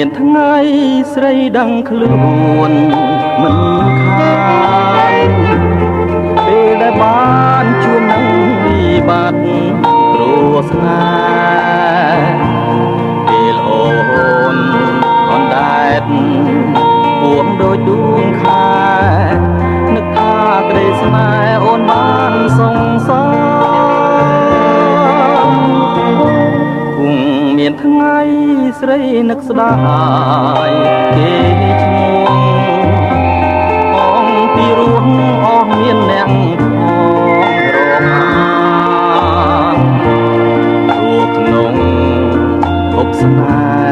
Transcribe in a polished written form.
មានថ្ងៃស្រីដឹងខ្លួនមិនខានពេលដែលបានជួបនឹងវិបត្តិគ្រោះស្នេហ៍ពេលអូនអនដែតពួងដូចដួងខែនឹកថាក្តីស្នេហ៍អូនបានសងសំគង់មានថ្ងៃស្រីនឹកស្ដាយគេឈ្មោះអងពីរោះអស់មានអ្នកផងរកអានរូបក្នុងភពស្នេហ៍